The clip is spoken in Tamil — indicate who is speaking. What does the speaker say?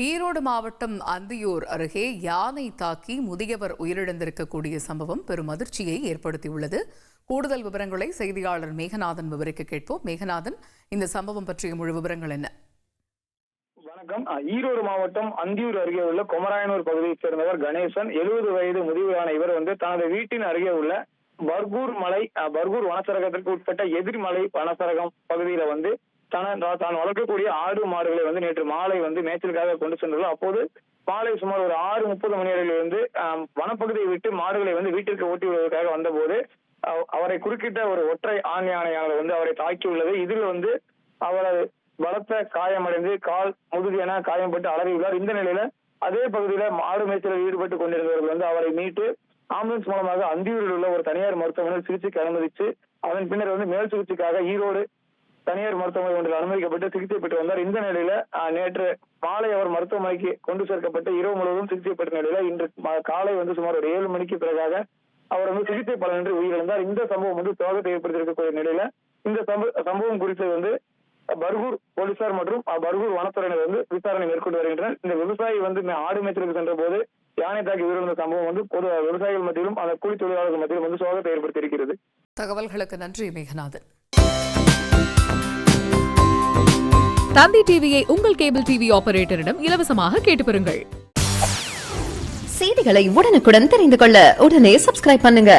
Speaker 1: ஈரோடு மாவட்டம் அந்தியூர் அருகே யானை தாக்கி முதியவர் உயிரிழந்திருக்கக்கூடிய சம்பவம் பெரும் அதிர்ச்சியை ஏற்படுத்தியுள்ளது. கூடுதல் விவரங்களை செய்தியாளர் மேகநாதன் விவரிக்க கேட்போம். மேகநாதன், இந்த சம்பவம் பற்றிய முழு விவரங்கள் என்ன?
Speaker 2: வணக்கம். ஈரோடு மாவட்டம் அந்தியூர் அருகே உள்ள கொமராயனூர் பகுதியைச் சேர்ந்தவர் கணேசன். 70 வயது முதியவரான இவர் தனது வீட்டின் அருகே உள்ள பர்கூர் வனச்சரகத்திற்கு உட்பட்ட எதிர்மலை வனச்சரகம் பகுதியில தான் வளர்க்கக்கூடிய ஆடு மாடுகளை நேற்று மாலை மேய்ச்சலுக்காக கொண்டு சென்றுள்ளார். அப்போது மாலை சுமார் ஒரு 6:30 மணி அளவில் வனப்பகுதியை விட்டு மாடுகளை வீட்டிற்கு ஓட்டி விடுவதற்காக வந்தபோது அவரை குறுக்கிட்ட ஒரு ஒற்றை ஆண் யானையானது அவரை தாக்கியுள்ளது. இதில் அவரது பலத்த காயமடைந்து கால் முதுகு என காயம்பட்டு அலறியுள்ளார். இந்த நிலையில அதே பகுதியில மாடு மேய்ச்சலில் ஈடுபட்டு கொண்டிருந்தவர்கள் அவரை மீட்டு ஆம்புலன்ஸ் மூலமாக அந்தியூரில் உள்ள ஒரு தனியார் மருத்துவமனையில் சிகிச்சைக்கு அனுமதிச்சு அதன் பின்னர் மேல் சிகிச்சைக்காக ஈரோடு தனியார் மருத்துவமனை ஒன்றில் அனுமதிக்கப்பட்டு சிகிச்சை பெற்று வந்தார். இந்த நிலையில நேற்று மாலை அவர் மருத்துவமனைக்கு கொண்டு சேர்க்கப்பட்டு இரவு முழுவதும் சிகிச்சை பெற்ற நிலையில இன்று காலை சுமார் ஒரு 7 மணிக்கு பிறகாக அவர் சிகிச்சை பலனின்றி உயிரிழந்தார். இந்த சம்பவம் சோகத்தை ஏற்படுத்தியிருக்கக்கூடிய நிலையில இந்த சம்பவம் குறித்து பர்கூர் போலீசார் மற்றும் பர்கூர் வனத்துறையினர் விசாரணை மேற்கொண்டு வருகின்றனர். இந்த விவசாயி ஆடு மேய்ச்சலுக்கு சென்ற போது யானை தாக்கி உயிரிழந்த சம்பவம் பொது விவசாயிகள் மத்தியிலும் அந்த கூலி தொழிலாளர்கள் மத்தியிலும் சோகத்தை ஏற்படுத்தி இருக்கிறது.
Speaker 1: தகவல்களுக்கு நன்றி மேகநாதன்.
Speaker 3: தந்தி டிவியை உங்கள் கேபிள் டிவி ஆபரேட்டரிடம் இலவசமாக கேட்டு பெறுங்கள்.
Speaker 4: செய்திகளை உடனுக்குடன் தெரிந்து கொள்ள உடனே சப்ஸ்கிரைப் பண்ணுங்க.